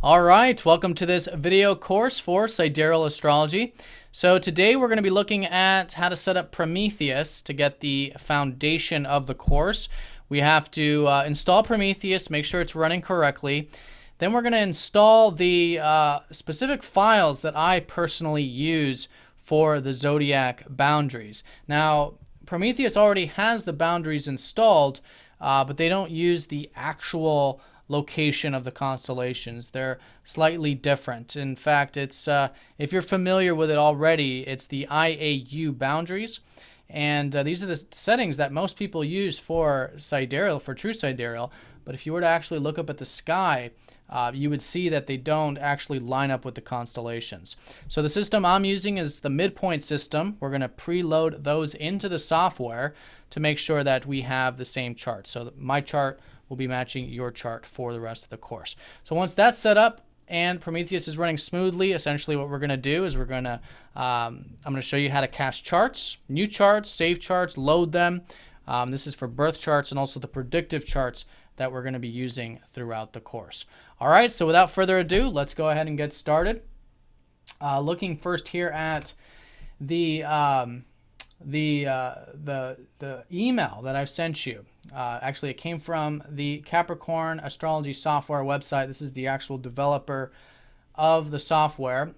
All right, welcome to this video course for Sidereal Astrology. So today we're going to be looking at how to set up Prometheus to get the foundation of the course. We have to install Prometheus, make sure it's running correctly. Then we're going to install the specific files that I personally use for the zodiac boundaries. Now, Prometheus already has the boundaries installed, but they don't use the actual location of the constellations. They're slightly different. In fact, it's if you're familiar with it already, it's the IAU boundaries. And these are the settings that most people use for Sidereal, for true Sidereal. But if you were to actually look up at the sky, you would see that they don't actually line up with the constellations. So the system I'm using is the midpoint system. We're going to preload those into the software to make sure that we have the same chart. So my chart will be matching your chart for the rest of the course. So once that's set up and Prometheus is running smoothly, essentially what we're going to do is I'm going to show you how to cast charts, new charts, save charts, load them. This is for birth charts and also the predictive charts that we're going to be using throughout the course. All right, so without further ado, let's go ahead and get started. Looking first here at the email that I've sent you. Actually, it came from the Capricorn Astrology software website. This is the actual developer of the software.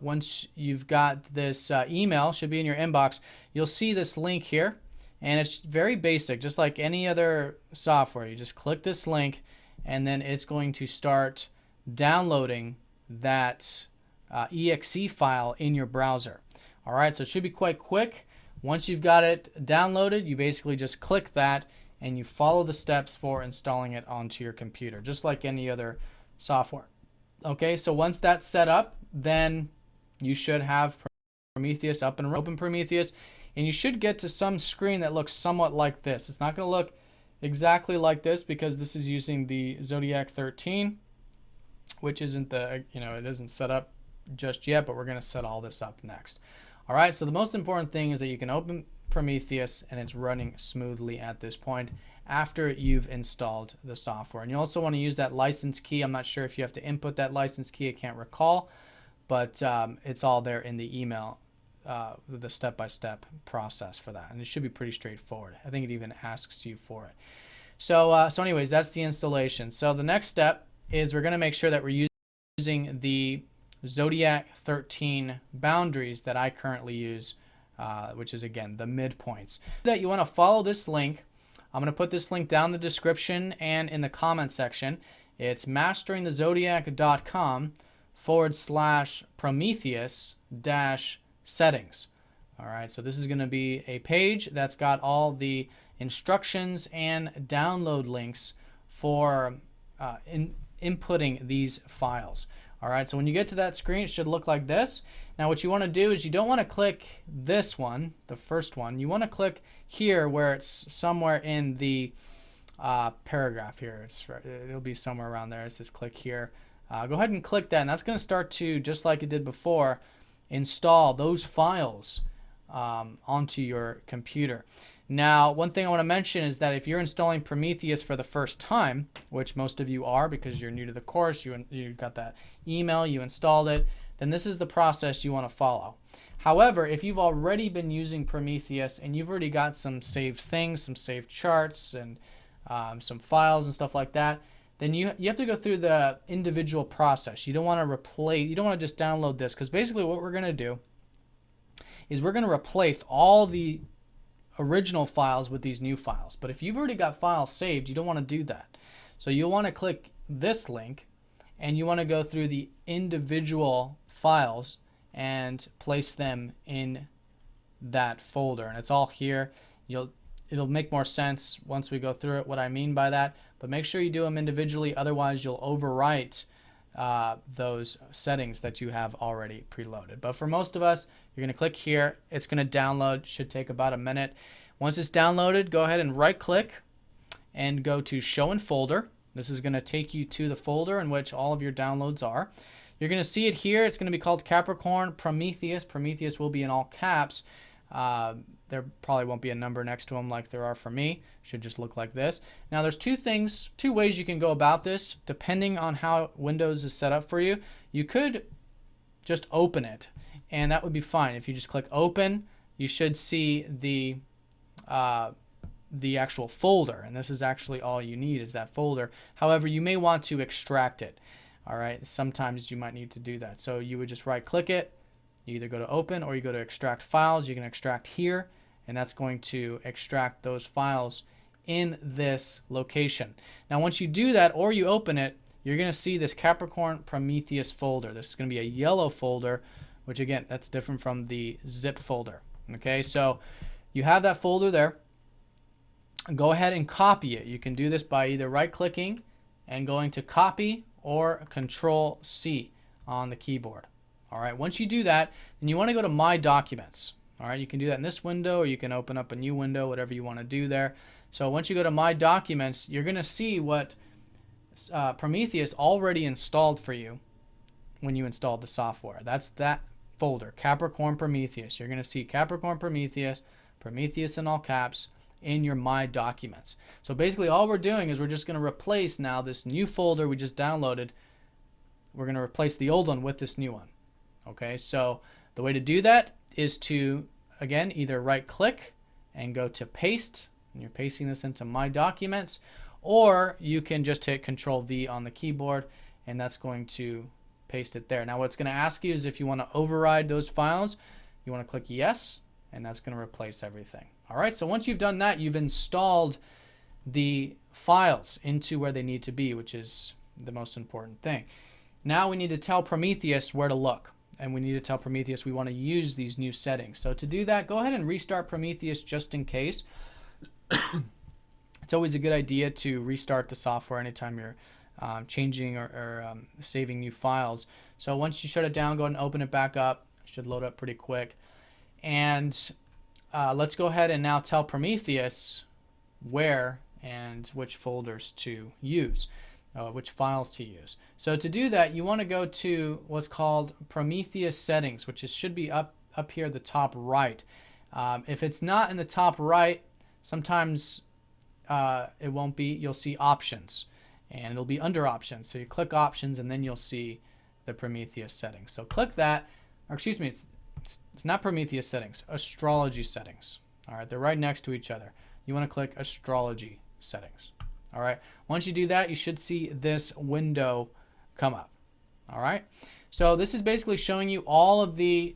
Once you've got this email, should be in your inbox, you'll see this link here. And it's very basic, just like any other software. You just click this link, and then it's going to start downloading that exe file in your browser. All right, so it should be quite quick. Once you've got it downloaded, you basically just click that and you follow the steps for installing it onto your computer, just like any other software. Okay, so once that's set up, then you should have Prometheus up and open Prometheus, and you should get to some screen that looks somewhat like this. It's not going to look exactly like this because this is using the Zodiac 13, which isn't it isn't set up just yet, but we're going to set all this up next. All right, so the most important thing is that you can open Prometheus and it's running smoothly at this point after you've installed the software. And you also want to use that license key. I'm not sure if you have to input that license key. I can't recall, but it's all there in the email, the step-by-step process for that. And it should be pretty straightforward. I think it even asks you for it. So anyways, that's the installation. So the next step is we're going to make sure that we're using the Zodiac 13 boundaries that I currently use, which is again the midpoints. That you want to follow this link. I'm going to put this link down in the description and in the comment section. It's masteringthezodiac.com/Prometheus-settings. All right, so this is going to be a page that's got all the instructions and download links for inputting these files. All right, so when you get to that screen, it should look like this. Now, what you want to do is you don't want to click this one, the first one. You want to click here where it's somewhere in the paragraph here. It'll be somewhere around there. It says click here. Go ahead and click that, and that's going to start to, just like it did before, install those files onto your computer. Now, one thing I want to mention is that if you're installing Prometheus for the first time, which most of you are because you're new to the course, you got that email, you installed it, then this is the process you want to follow. However, if you've already been using Prometheus and you've already got some saved things, some saved charts and some files and stuff like that, then you have to go through the individual process. You don't want to just download this, because basically what we're going to do is we're going to replace all the original files with these new files. But if you've already got files saved, you don't want to do that. So you'll want to click this link and you want to go through the individual files and place them in that folder. And it's all here. It'll make more sense once we go through it, what I mean by that. But make sure you do them individually, otherwise you'll overwrite those settings that you have already preloaded. But for most of us, you're going to click here. It's going to download. Should take about a minute. Once it's downloaded, go ahead and right click and go to show in folder. This is going to take you to the folder in which all of your downloads are. You're going to see it here. It's going to be called Capricorn Prometheus. Prometheus will be in all caps. There probably won't be a number next to them like there are for me. Should just look like this. Now there's two ways you can go about this depending on how Windows is set up for you. You could just open it, and that would be fine. If you just click open, you should see the actual folder, and this is actually all you need is that folder. However, you may want to extract it. All right, sometimes you might need to do that. So you would just right click it. You either go to open or you go to extract files. You can extract here, and that's going to extract those files in this location. Now once you do that or you open it, you're going to see this Capricorn Prometheus folder. This is going to be a yellow folder, which again, that's different from the zip folder. Okay, so you have that folder there. Go ahead and copy it. You can do this by either right clicking and going to copy or Control C on the keyboard. All right, once you do that, then you want to go to My Documents. All right, you can do that in this window, or you can open up a new window, whatever you want to do there. So once you go to My Documents, you're going to see what Prometheus already installed for you when you installed the software. That's that folder, Capricorn Prometheus. You're going to see Capricorn Prometheus, Prometheus in all caps, in your My Documents. So basically all we're doing is we're just going to replace now this new folder we just downloaded. We're going to replace the old one with this new one. Okay, so the way to do that is to, again, either right click and go to paste, and you're pasting this into My Documents, or you can just hit Control V on the keyboard, and that's going to paste it there. Now what it's going to ask you is if you want to override those files, you want to click yes, and that's going to replace everything. All right, so once you've done that, you've installed the files into where they need to be, which is the most important thing. Now we need to tell Prometheus where to look, and we need to tell Prometheus we want to use these new settings. So to do that, go ahead and restart Prometheus just in case. It's always a good idea to restart the software anytime you're changing or saving new files. So once you shut it down, go ahead and open it back up. It should load up pretty quick. And let's go ahead and now tell Prometheus where and which folders to use, which files to use. So to do that, you want to go to what's called Prometheus settings, which should be up here at the top right. If it's not in the top right, sometimes it won't be. You'll see options, and it'll be under options. So you click options, and then you'll see the Prometheus settings. So click that, or excuse me, it's not Prometheus settings, Astrology settings. All right, they're right next to each other. You want to click Astrology settings. All right, once you do that, you should see this window come up. All right, so this is basically showing you all of the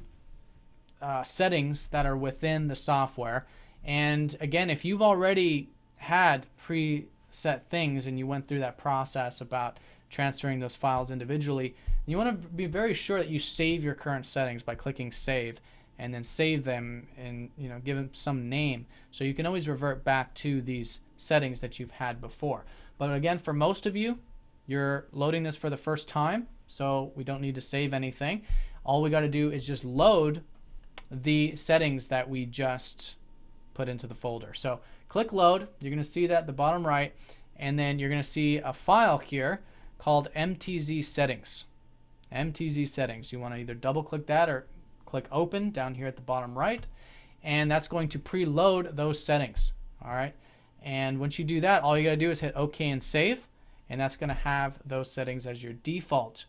settings that are within the software. And again, if you've already had preset things and you went through that process about transferring those files individually, you want to be very sure that you save your current settings by clicking save, and then save them and give them some name, so you can always revert back to these settings that you've had before. But again, for most of you, you're loading this for the first time, so we don't need to save anything. All we got to do is just load the settings that we just put into the folder. So click load. You're going to see that at the bottom right, and then you're going to see a file here called MTZ settings. MTZ settings. You want to either double click that or click open down here at the bottom right, and that's going to preload those settings. All right, and once you do that, all you got to do is hit OK and save, and that's going to have those settings as your default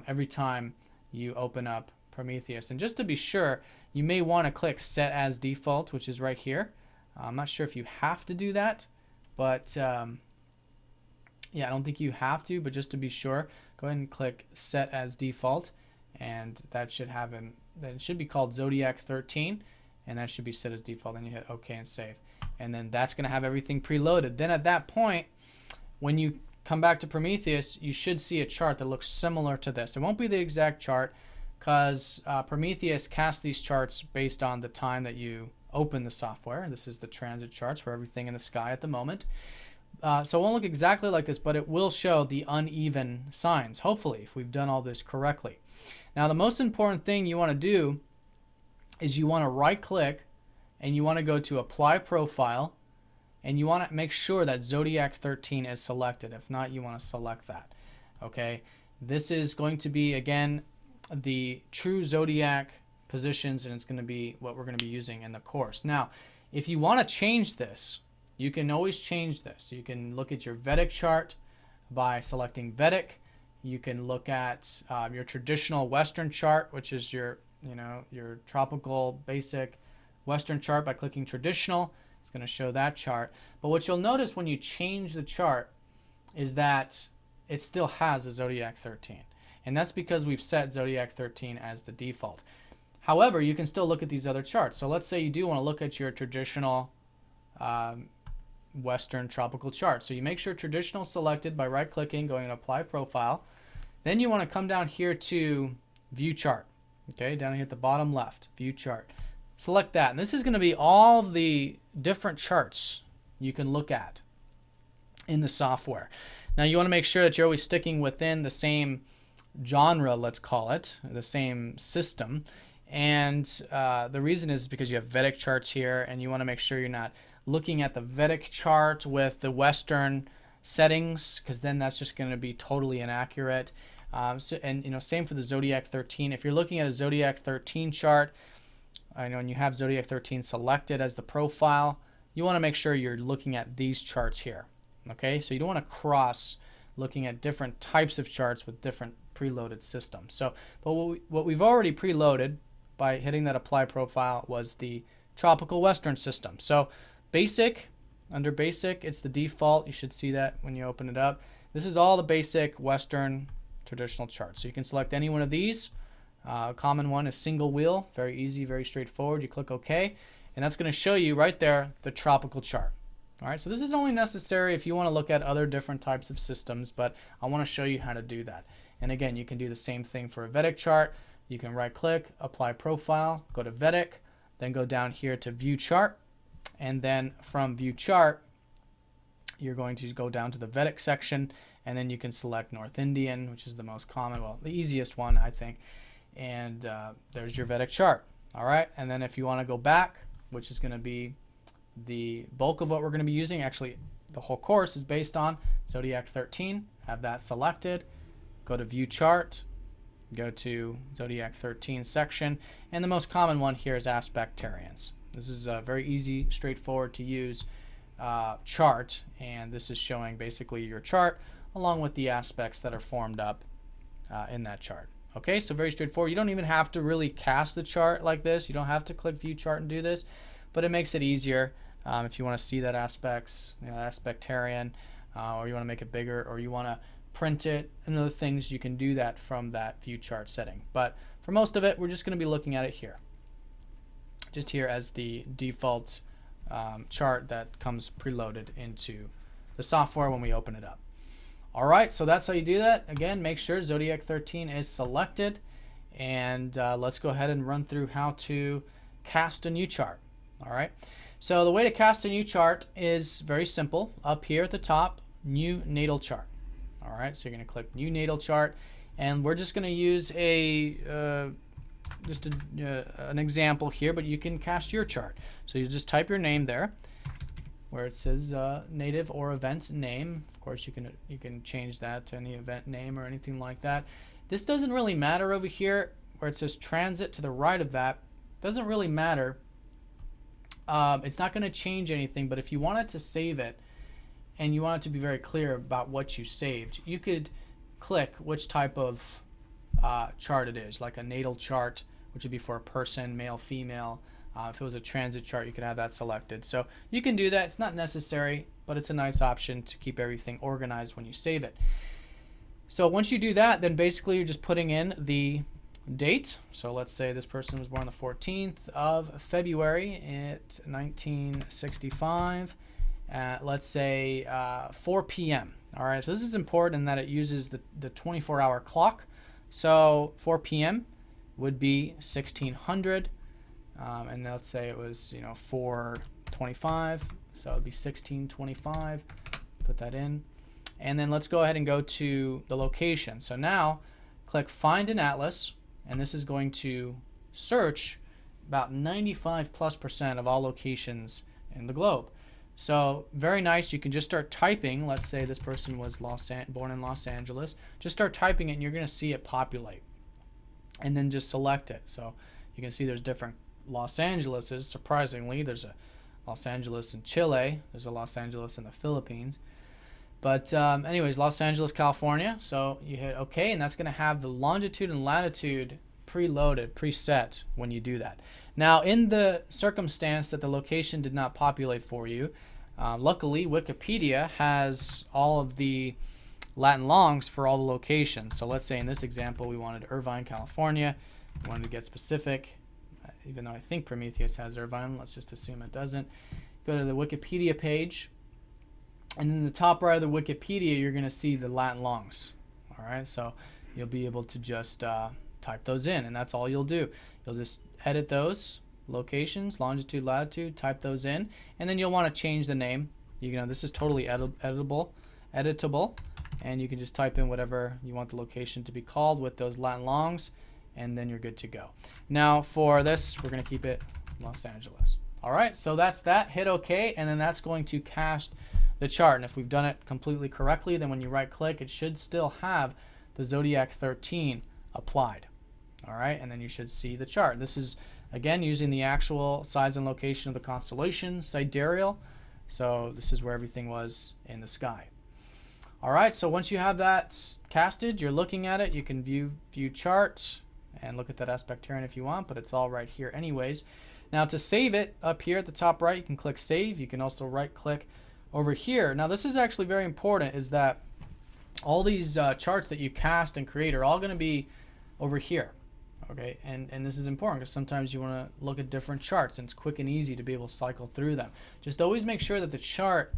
every time you open up Prometheus. And just to be sure, you may want to click set as default, which is right here. I'm not sure if you have to do that, but yeah, I don't think you have to, but just to be sure, go ahead and click set as default, and that should have it should be called Zodiac 13, and that should be set as default. Then you hit OK and save, and then that's going to have everything preloaded. Then at that point, when you come back to Prometheus, you should see a chart that looks similar to this. It won't be the exact chart, because Prometheus casts these charts based on the time that you open the software. This is the transit charts for everything in the sky at the moment. So it won't look exactly like this, but it will show the uneven signs, hopefully, if we've done all this correctly. Now, the most important thing you want to do is you want to right click, and you want to go to Apply Profile, and you want to make sure that Zodiac 13 is selected. If not, you want to select that. Okay, this is going to be, again, the true Zodiac positions, and it's going to be what we're going to be using in the course. Now, if you want to change this, you can always change this. You can look at your Vedic chart by selecting Vedic. You can look at your traditional Western chart, which is your tropical basic Western chart, by clicking traditional. It's going to show that chart. But what you'll notice when you change the chart is that it still has a Zodiac 13. And that's because we've set Zodiac 13 as the default. However, you can still look at these other charts. So let's say you do want to look at your traditional Western tropical chart. So you make sure traditional is selected by right-clicking, going to Apply Profile. Then you want to come down here to View Chart. Okay, down here at the bottom left, View Chart. Select that. And this is going to be all the different charts you can look at in the software. Now you want to make sure that you're always sticking within the same genre, let's call it, the same system. And the reason is because you have Vedic charts here, and you want to make sure you're not looking at the Vedic chart with the Western settings, because then that's just going to be totally inaccurate. Same for the Zodiac 13. If you're looking at a Zodiac 13 chart, and you have Zodiac 13 selected as the profile, you want to make sure you're looking at these charts here. Okay, so you don't want to cross looking at different types of charts with different preloaded systems. So, but what we've already preloaded by hitting that Apply Profile was the tropical Western system. So basic, under basic, it's the default. You should see that when you open it up. This is all the basic Western traditional charts. So you can select any one of these. A common one is single wheel, very easy, very straightforward. You click OK, and that's going to show you right there the tropical chart. All right, so this is only necessary if you want to look at other different types of systems, but I want to show you how to do that. And again, you can do the same thing for a Vedic chart. You can right-click, Apply Profile, go to Vedic, then go down here to View Chart, and then from View Chart, you're going to go down to the Vedic section, and then you can select North Indian, which is the most common, well, the easiest one, I think. And there's your Vedic chart. All right, and then if you want to go back, which is going to be the bulk of what we're going to be using, actually the whole course is based on Zodiac 13, have that selected, go to View Chart, go to Zodiac 13 section, and the most common one here is Aspectarians. This is a very easy, straightforward to use chart, and this is showing basically your chart along with the aspects that are formed up in that chart. Okay, so very straightforward. You don't even have to really cast the chart like this. You don't have to click View Chart and do this, but it makes it easier if you want to see that aspects, Aspectarian, or you want to make it bigger, or you want to print it, and other things. You can do that from that View Chart setting. But for most of it, we're just going to be looking at it here, just here as the default chart that comes preloaded into the software when we open it up. All right, so that's how you do that. Again, make sure Zodiac 13 is selected, and let's go ahead and run through how to cast a new chart. All right, so the way to cast a new chart is very simple. Up here at the top, New Natal Chart. All right, so you're going to click New Natal Chart, and we're just going to use an example here, but you can cast your chart. So you just type your name there, where it says native or event name. Of course, you can change that to any event name or anything like that. This doesn't really matter over here, where it says transit to the right of that. Doesn't really matter. It's not going to change anything, but if you wanted to save it and you want it to be very clear about what you saved, you could click which type of chart it is, like a natal chart, which would be for a person, male, female. If it was a transit chart, you could have that selected. So you can do that. It's not necessary, but it's a nice option to keep everything organized when you save it. So once you do that, then basically you're just putting in the date. So let's say this person was born the 14th of February at 1965. Let's say 4 p.m. All right, so this is important in that it uses the 24-hour clock. So 4 p.m. would be 1600. And let's say it was 4:25, so it would be 1625. Put that in, and then let's go ahead and go to the location. So now click Find in Atlas, and this is going to search about 95+% of all locations in the globe. So very nice. You can just start typing. Let's say this person was born in Los Angeles. Just start typing it, and you're going to see it populate, and then just select it. So You can see there's different Los Angeleses. Surprisingly, there's a Los Angeles in Chile. There's a Los Angeles in the Philippines. But anyways, Los Angeles, California. So you hit OK, and that's going to have the longitude and latitude preloaded, preset when you do that. Now, in the circumstance that the location did not populate for you, luckily Wikipedia has all of the Latin longs for all the locations. So let's say in this example we wanted Irvine, California. We wanted to get specific, even though I think Prometheus has Irvine. Let's just assume it doesn't. Go to the Wikipedia page, and in the top right of the Wikipedia you're going to see the Latin longs. All right, so you'll be able to just type those in, and that's all you'll do. You'll just edit those locations, longitude, latitude, type those in, and then you'll want to change the name. You know, this is totally editable, and you can just type in whatever you want the location to be called with those Latin longs, and then you're good to go. Now for this, we're going to keep it Los Angeles. All right, so that's that. Hit OK, and then that's going to cast the chart. And if we've done it completely correctly, then when you right click, it should still have the Zodiac 13 applied. All right, and then you should see the chart. This is again using the actual size and location of the constellation Sidereal. So this is where everything was in the sky. All right, so once you have that casted, you're looking at it, you can view chart and look at that aspect here if you want, but it's all right here anyways. Now to save it, up here at the top right, you can click save. You can also right click over here. Now this is actually very important, is that all these charts that you cast and create are all going to be over here. Okay, and this is important because sometimes you want to look at different charts, and it's quick and easy to be able to cycle through them. Just always make sure that the chart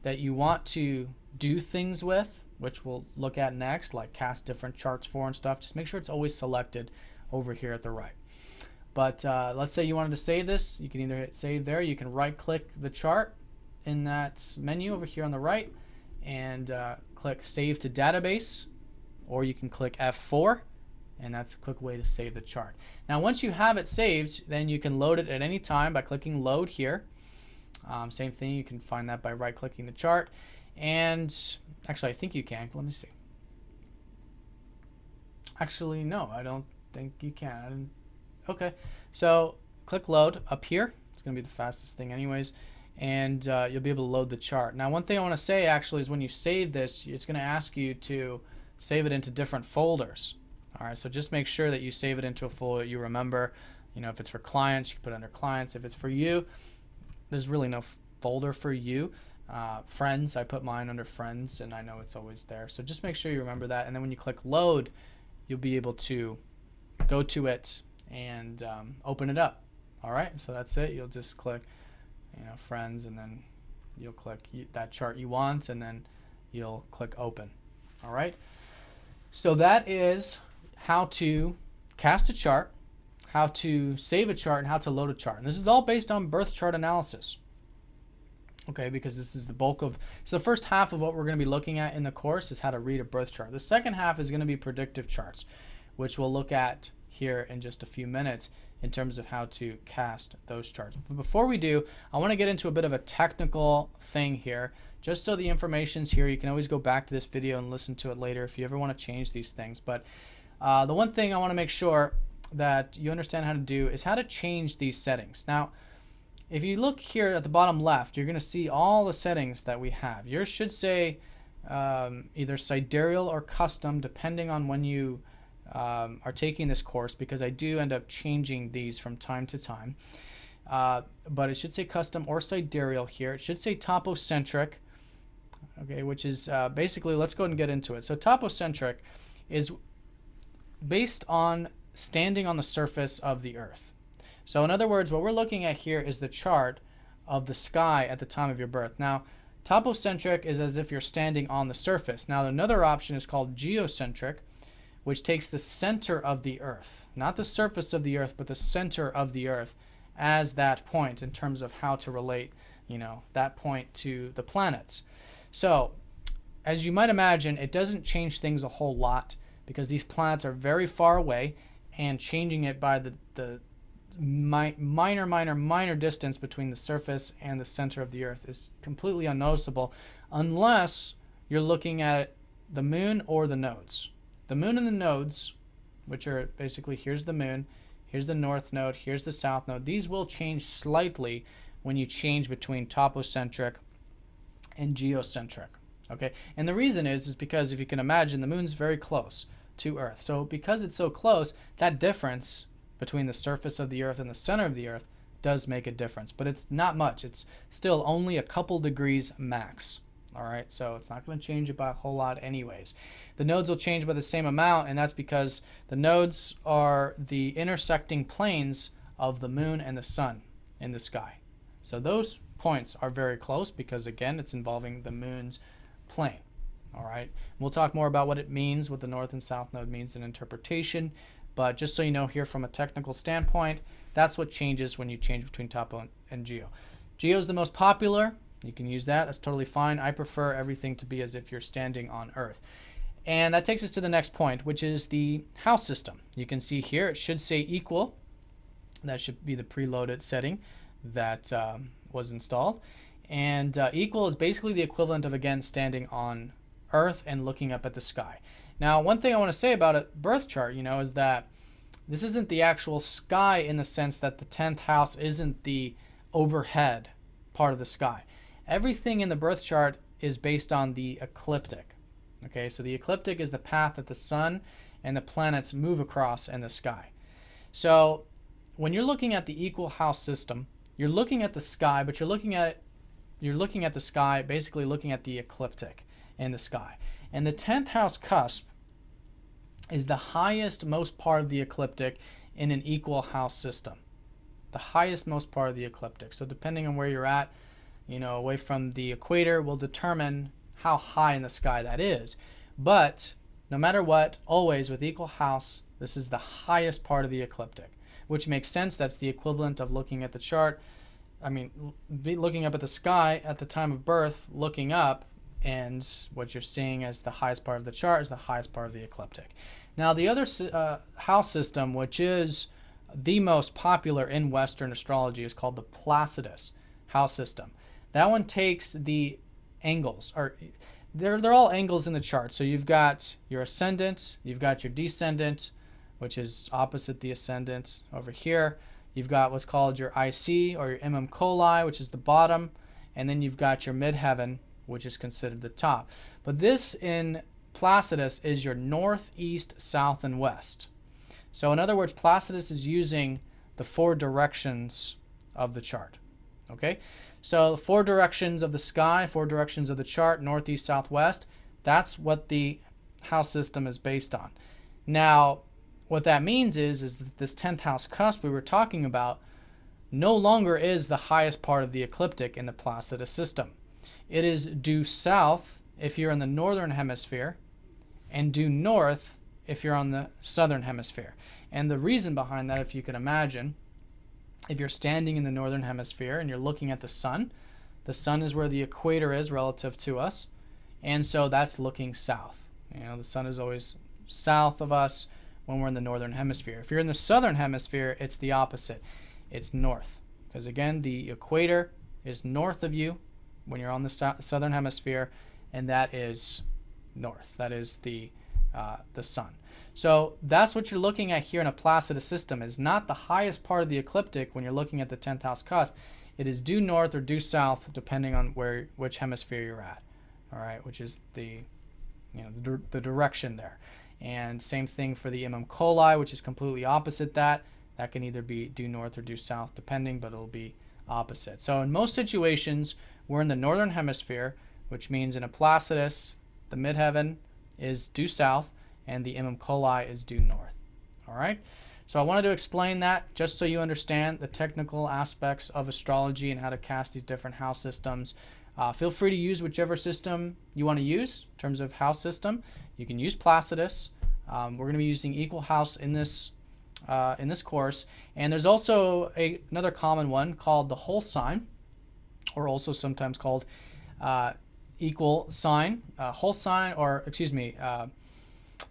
that you want to do things with, which we'll look at next, like cast different charts for and stuff, just make sure it's always selected over here at the right. But let's say you wanted to save this. You can either hit save there, you can right click the chart in that menu over here on the right and click save to database, or you can click F4, and that's a quick way to save the chart. Now once you have it saved, then you can load it at any time by clicking load here. Same thing, you can find that by right clicking the chart, and actually I think you can. Let me see. Actually no, I don't think you can. Okay, so click load up here. It's gonna be the fastest thing anyways, and you'll be able to load the chart. Now one thing I want to say actually is when you save this, it's going to ask you to save it into different folders. All right, so just make sure that you save it into a folder you remember. You know, if it's for clients, you can put it under clients. If it's for you, there's really no folder for you. Friends, I put mine under friends, and I know it's always there. So just make sure you remember that, and then when you click load, you'll be able to go to it and open it up. All right, so that's it. You'll just click, you know, friends, and then you'll click that chart you want, and then you'll click open. All right, so that is how to cast a chart, how to save a chart, and how to load a chart. And this is all based on birth chart analysis. Okay, because this is the bulk of, so the first half of what we're going to be looking at in the course is how to read a birth chart. The second half is going to be predictive charts, which we'll look at here in just a few minutes in terms of how to cast those charts. But before we do, I want to get into a bit of a technical thing here, just so the information's here. You can always go back to this video and listen to it later if you ever want to change these things. But the one thing I want to make sure that you understand how to do is how to change these settings. Now, if you look here at the bottom left, you're going to see all the settings that we have. Yours should say either Sidereal or Custom, depending on when you are taking this course, because I do end up changing these from time to time. But it should say Custom or Sidereal here. It should say Topocentric, okay, which is basically, let's go ahead and get into it. So Topocentric is based on standing on the surface of the Earth. So in other words, what we're looking at here is the chart of the sky at the time of your birth. Now, topocentric is as if you're standing on the surface. Now, another option is called geocentric, which takes the center of the Earth, not the surface of the Earth, but the center of the Earth as that point in terms of how to relate, you know, that point to the planets. So, as you might imagine, it doesn't change things a whole lot because these planets are very far away, and changing it by the minor distance between the surface and the center of the Earth is completely unnoticeable unless you're looking at the moon or the nodes. The moon and the nodes, which are basically, here's the moon, here's the north node, here's the south node. These will change slightly when you change between topocentric and geocentric. Okay, and the reason is because if you can imagine, the moon's very close to Earth. So because it's so close, that difference between the surface of the Earth and the center of the Earth does make a difference, but it's not much. It's still only a couple degrees max. All right, so it's not going to change it by a whole lot anyways. The nodes will change by the same amount, and that's because the nodes are the intersecting planes of the moon and the sun in the sky. So those points are very close because, again, it's involving the moon's plane. All right, we'll talk more about what it means, what the north and south node means in interpretation, but just so you know here from a technical standpoint, that's what changes when you change between topo and geo. Geo is the most popular. You can use that. That's totally fine. I prefer everything to be as if you're standing on Earth. And that takes us to the next point, which is the house system. You can see here it should say equal. That should be the preloaded setting that was installed. And equal is basically the equivalent of, again, standing on Earth and looking up at the sky. Now, one thing I want to say about a birth chart, is that this isn't the actual sky in the sense that the 10th house isn't the overhead part of the sky. Everything in the birth chart is based on the ecliptic. Okay, so the ecliptic is the path that the sun and the planets move across in the sky. So when you're looking at the equal house system, you're looking at the sky, but you're looking at the sky, basically looking at the ecliptic in the sky. And the 10th house cusp is the highest most part of the ecliptic in an equal house system. The highest most part of the ecliptic. So depending on where you're at, away from the equator will determine how high in the sky that is. But no matter what, always with equal house, this is the highest part of the ecliptic, which makes sense. That's the equivalent of looking at the chart. Looking up at the sky at the time of birth, looking up, and what you're seeing as the highest part of the chart is the highest part of the ecliptic. Now, the other house system, which is the most popular in Western astrology, is called the Placidus house system. That one takes the angles, or they're all angles in the chart. So you've got your ascendant, you've got your descendant, which is opposite the ascendant over here. You've got what's called your IC, or your coli, which is the bottom, and then you've got your midheaven, which is considered the top. But this in Placidus is your north, east, south, and west. So in other words, Placidus is using the 4 directions of the chart. Okay, so 4 directions of the sky, 4 directions of the chart, north, east, south, west. That's what the house system is based on. Now, what that means is that this 10th house cusp we were talking about no longer is the highest part of the ecliptic in the Placidus system. It is due south if you're in the northern hemisphere, and due north if you're on the southern hemisphere. And the reason behind that, if you can imagine, if you're standing in the northern hemisphere and you're looking at the sun is where the equator is relative to us, and so that's looking south. The sun is always south of us when we're in the northern hemisphere. If you're in the southern hemisphere, it's the opposite. It's north, because again, the equator is north of you when you're on the southern hemisphere, and that is north. That is the sun. So that's what you're looking at here in a Placidus system. Is not the highest part of the ecliptic when you're looking at the 10th house cusp. It is due north or due south, depending on which hemisphere you're at. All right, which is the direction there. And same thing for the coli, which is completely opposite that. That can either be due north or due south, depending, but it'll be opposite. So in most situations, we're in the northern hemisphere, which means in a Placidus, the midheaven is due south, and the coli is due north. All right. So I wanted to explain that just so you understand the technical aspects of astrology and how to cast these different house systems. Feel free to use whichever system you want to use in terms of house system. You can use Placidus. We're going to be using equal house in this course, and there's also another common one called the whole sign, or also sometimes called equal sign, whole sign, or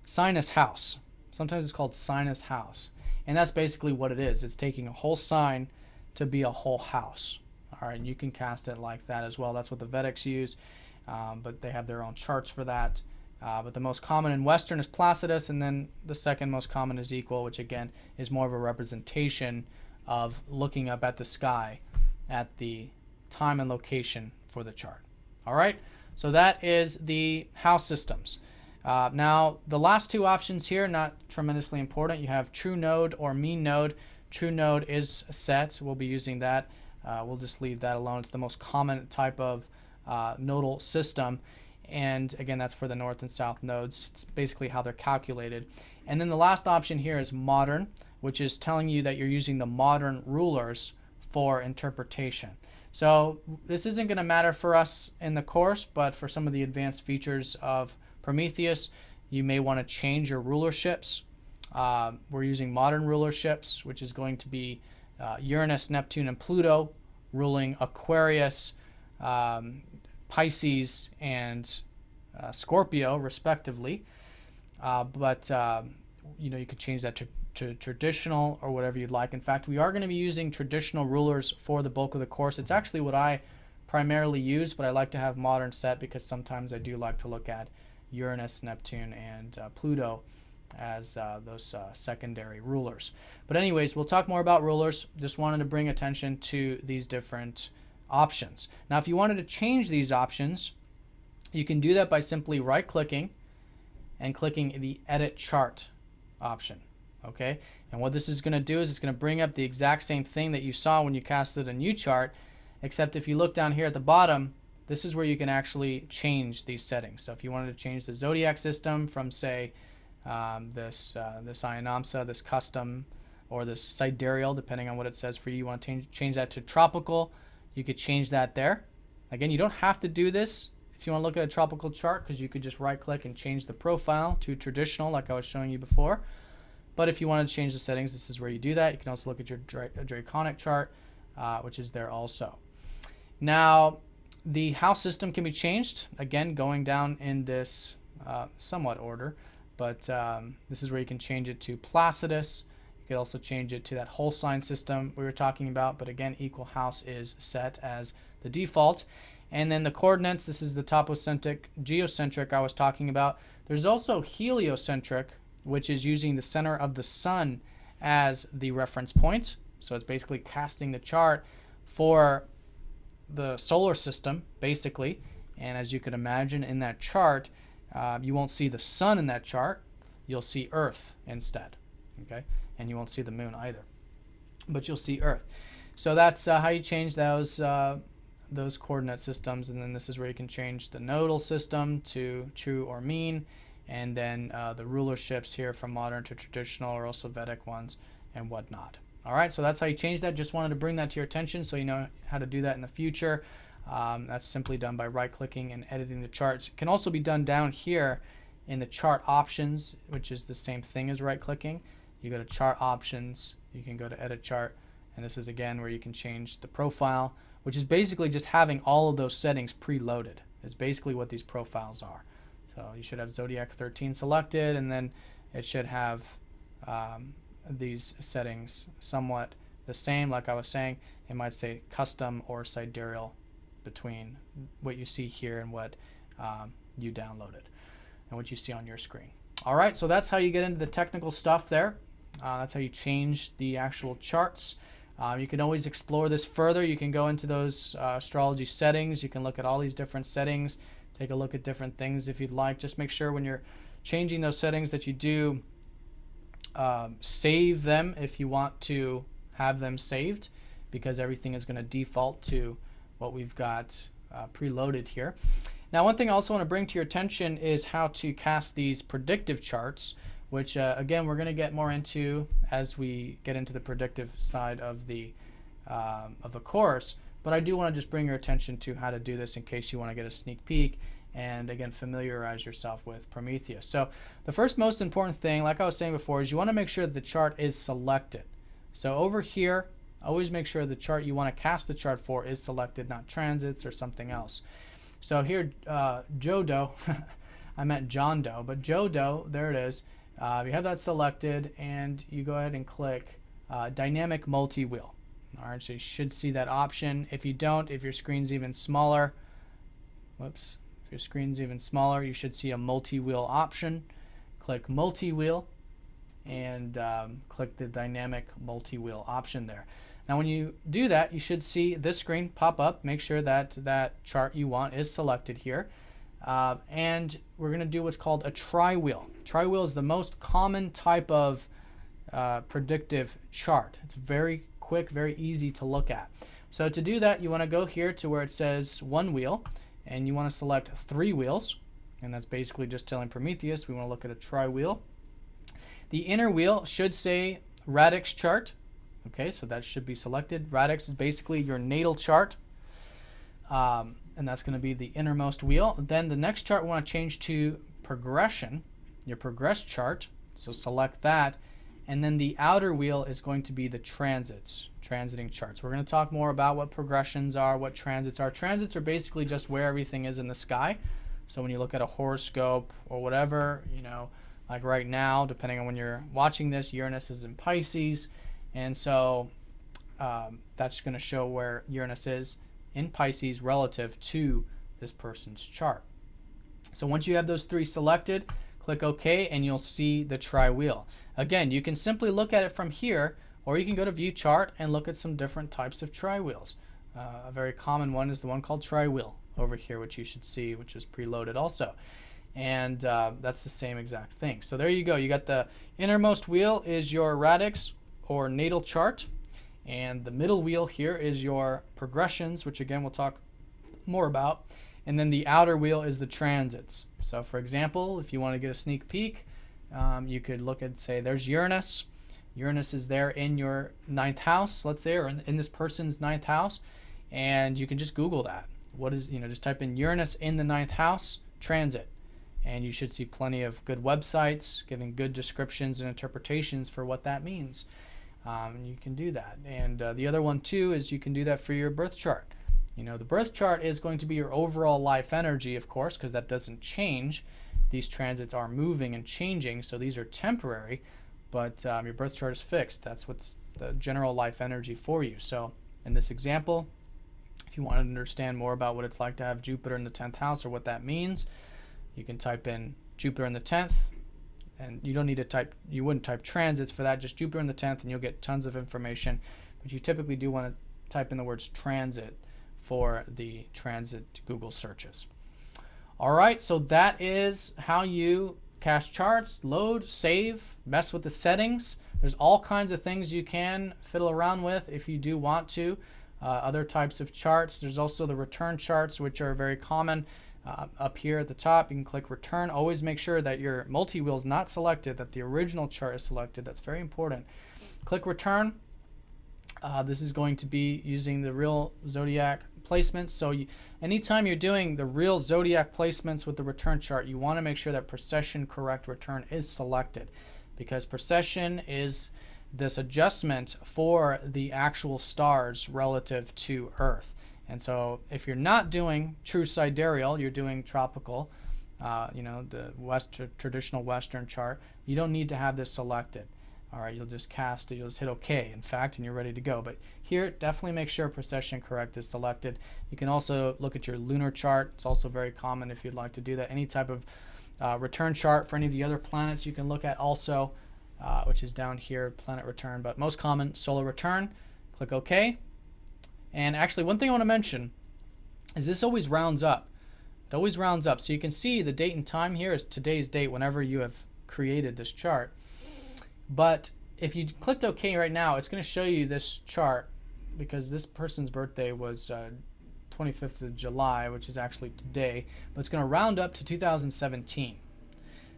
sinus house. Sometimes it's called sinus house, and that's basically what it is. It's taking a whole sign to be a whole house. All right, and you can cast it like that as well. That's what the Vedics use, but they have their own charts for that. But the most common in Western is Placidus, and then the second most common is equal, which again is more of a representation of looking up at the sky at the time and location for the chart. All right, so that is the house systems. Now, the last two options here, not tremendously important. You have true node or mean node. True node is set. We'll be using that. We'll just leave that alone. It's the most common type of nodal system. And again, that's for the north and south nodes. It's basically how they're calculated. And then the last option here is modern, which is telling you that you're using the modern rulers for interpretation. So this isn't going to matter for us in the course, but for some of the advanced features of Prometheus, you may want to change your rulerships. We're using modern rulerships, which is going to be Uranus, Neptune, and Pluto, ruling Aquarius, Pisces, and Scorpio, respectively. But you could change that to traditional or whatever you'd like. In fact, we are going to be using traditional rulers for the bulk of the course. It's actually what I primarily use, but I like to have modern set because sometimes I do like to look at Uranus, Neptune, and Pluto as those secondary rulers. But anyways, we'll talk more about rulers. Just wanted to bring attention to these different options. Now, if you wanted to change these options, you can do that by simply right-clicking and clicking the Edit Chart option. Okay, and what this is going to do is it's going to bring up the exact same thing that you saw when you casted a new chart, except if you look down here at the bottom, this is where you can actually change these settings. So if you wanted to change the zodiac system from, say, this Ionamsa, this custom, or this sidereal, depending on what it says for you, you want to change that to tropical, you could change that there. Again, you don't have to do this if you want to look at a tropical chart, because you could just right-click and change the profile to traditional, like I was showing you before. But if you want to change the settings, this is where you do that. You can also look at your draconic chart, which is there also. Now, the house system can be changed, again, going down in this somewhat order. But this is where you can change it to Placidus. You could also change it to that whole sign system we were talking about. But again, equal house is set as the default. And then the coordinates, this is the topocentric, geocentric I was talking about. There's also heliocentric, which is using the center of the sun as the reference point. So it's basically casting the chart for the solar system, basically. And as you could imagine in that chart, you won't see the sun in that chart. You'll see Earth instead. Okay, and you won't see the moon either, but you'll see Earth. So that's how you change those coordinate systems. And then this is where you can change the nodal system to true or mean. And then the rulerships here from modern to traditional or also Vedic ones and whatnot. All right, so that's how you change that. Just wanted to bring that to your attention so you know how to do that in the future. That's simply done by right-clicking and editing the charts. It can also be done down here in the chart options, which is the same thing as right-clicking. You go to chart options, you can go to edit chart, and this is again where you can change the profile, which is basically just having all of those settings preloaded. Is basically what these profiles are. So you should have Zodiac 13 selected, and then it should have these settings somewhat the same. Like I was saying, it might say custom or sidereal between what you see here and what you downloaded and what you see on your screen. All right, so that's how you get into the technical stuff there. That's how you change the actual charts. You can always explore this further. You can go into those astrology settings. You can look at all these different settings. Take a look at different things if you'd like. Just make sure when you're changing those settings that you do save them if you want to have them saved, because everything is going to default to what we've got preloaded here. Now, one thing I also want to bring to your attention is how to cast these predictive charts, which again we're going to get more into as we get into the predictive side of the course. But I do want to just bring your attention to how to do this in case you want to get a sneak peek and, again, familiarize yourself with Prometheus. So the first most important thing, like I was saying before, is you want to make sure that the chart is selected. So over here, always make sure the chart you want to cast the chart for is selected, not transits or something else. So here, Jodo, I meant John Doe, but Jodo, there it is. You have that selected, and you go ahead and click Dynamic Multi-Wheel. All right, so you should see that option. If you don't, if your screen's even smaller, whoops, If your screen's even smaller, you should see a multi-wheel option. Click multi-wheel and click the dynamic multi-wheel option there. Now when you do that, you should see this screen pop up. Make sure that that chart you want is selected here. And we're going to do what's called a tri-wheel. Tri-wheel is the most common type of predictive chart. It's very quick, very easy to look at. So to do that, you want to go here to where it says one wheel, and you want to select 3 wheels. And that's basically just telling Prometheus we want to look at a tri-wheel. The inner wheel should say radix chart. Okay, so that should be selected. Radix is basically your natal chart, and that's going to be the innermost wheel. Then the next chart we want to change to progression, your progress chart. So select that, and then the outer wheel is going to be the transits, transiting charts. We're going to talk more about what progressions are, what transits are. Transits are basically just where everything is in the sky. So when you look at a horoscope or whatever, you know, like right now, depending on when you're watching this, Uranus is in Pisces. And so that's going to show where Uranus is in Pisces relative to this person's chart. So once you have those 3 selected, click OK, and you'll see the tri-wheel. Again, you can simply look at it from here, or you can go to View Chart and look at some different types of tri-wheels. A very common one is the one called tri-wheel over here, which you should see, which is preloaded also. And that's the same exact thing. So there you go. You got the innermost wheel is your radix or natal chart, and the middle wheel here is your progressions, which again we'll talk more about, and then the outer wheel is the transits. So for example, if you want to get a sneak peek, you could look at, say, there's Uranus. Uranus is there in your 9th house, let's say, or in this person's 9th house, and you can just Google that. What is, just type in Uranus in the 9th house transit, and you should see plenty of good websites giving good descriptions and interpretations for what that means. You can do that. And the other one too is you can do that for your birth chart. The birth chart is going to be your overall life energy, of course, because that doesn't change. These transits are moving and changing, so these are temporary, but your birth chart is fixed. That's what's the general life energy for you. So in this example, if you want to understand more about what it's like to have Jupiter in the 10th house or what that means, you can type in Jupiter in the 10th. And you don't need to type, you wouldn't type transits for that, just Jupiter in the 10th, and you'll get tons of information. But you typically do want to type in the words transit for the transit Google searches. All right, so that is how you cast charts, load, save, mess with the settings. There's all kinds of things you can fiddle around with if you do want to. Other types of charts. There's also the return charts, which are very common. Up here at the top, you can click return. Always make sure that your multi-wheel is not selected, that the original chart is selected. That's very important. Click return. This is going to be using the real zodiac placements. So anytime you're doing the real zodiac placements with the return chart, you want to make sure that precession correct return is selected, because precession is this adjustment for the actual stars relative to Earth. And so if you're not doing true sidereal, you're doing tropical, the traditional Western chart, you don't need to have this selected. All right, you'll just cast it, you'll just hit OK, in fact, and you're ready to go. But here, definitely make sure precession correct is selected. You can also look at your lunar chart. It's also very common if you'd like to do that. Any type of return chart for any of the other planets you can look at also, which is down here, planet return. But most common, solar return. Click OK. And actually, one thing I want to mention is this always rounds up. It always rounds up. So you can see the date and time here is today's date whenever you have created this chart. But if you clicked OK right now, it's going to show you this chart because this person's birthday was 25th of July, which is actually today. But it's going to round up to 2017.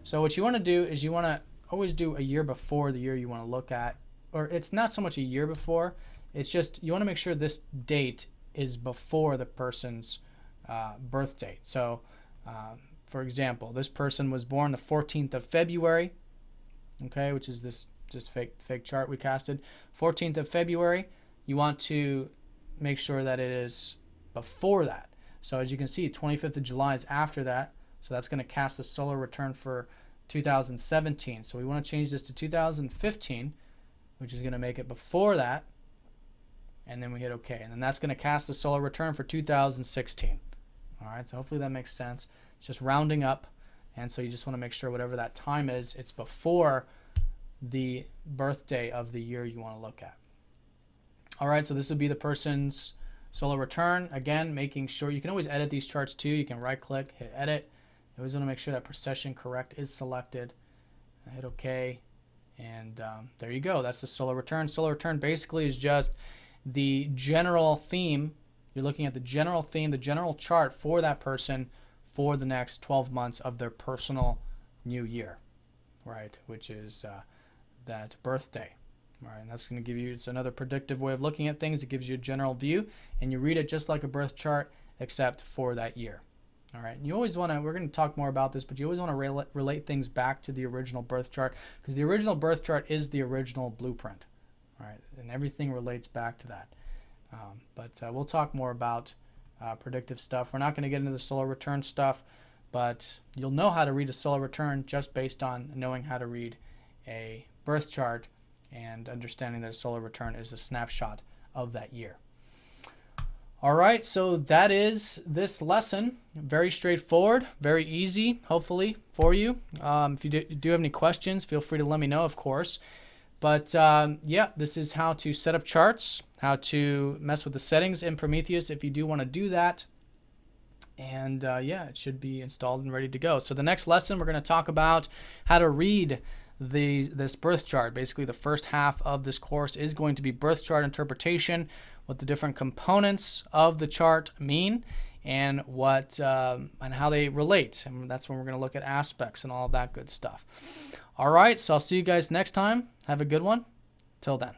So what you want to do is you want to always do a year before the year you want to look at. Or it's not so much a year before. It's just you want to make sure this date is before the person's birth date. So, for example, this person was born the 14th of February, okay, which is this just fake chart we casted. 14th of February, you want to make sure that it is before that. So as you can see, 25th of July is after that. So that's going to cast the solar return for 2017. So we want to change this to 2015, which is going to make it before that. And then we hit OK. And then that's going to cast the solar return for 2016. All right, so hopefully that makes sense. It's just rounding up. And so you just want to make sure whatever that time is, it's before the birthday of the year you want to look at. All right, so this would be the person's solar return. Again, making sure you can always edit these charts too. You can right click, hit edit. You always want to make sure that precession correct is selected. Hit OK. And there you go. That's the solar return. Solar return basically is just the general theme. You're looking at the general theme, the general chart for that person for the next 12 months of their personal new year, right? Which is that birthday. All right, and that's going to give you, it's another predictive way of looking at things. It gives you a general view, and you read it just like a birth chart, except for that year. All right, and you always want to, we're going to talk more about this, but you always want to relate things back to the original birth chart, because the original birth chart is the original blueprint, all right? And everything relates back to that. But we'll talk more about predictive stuff. We're not going to get into the solar return stuff, but you'll know how to read a solar return just based on knowing how to read a birth chart and understanding that a solar return is a snapshot of that year. All right, so that is this lesson. Very straightforward, very easy, hopefully, for you. If you do have any questions, feel free to let me know, of course. But yeah, this is how to set up charts, how to mess with the settings in Prometheus if you do want to do that. And yeah, it should be installed and ready to go. So the next lesson, we're going to talk about how to read this birth chart. Basically, the first half of this course is going to be birth chart interpretation, what the different components of the chart mean, and what and how they relate. And that's when we're going to look at aspects and all of that good stuff. All right, so I'll see you guys next time. Have a good one. Till then.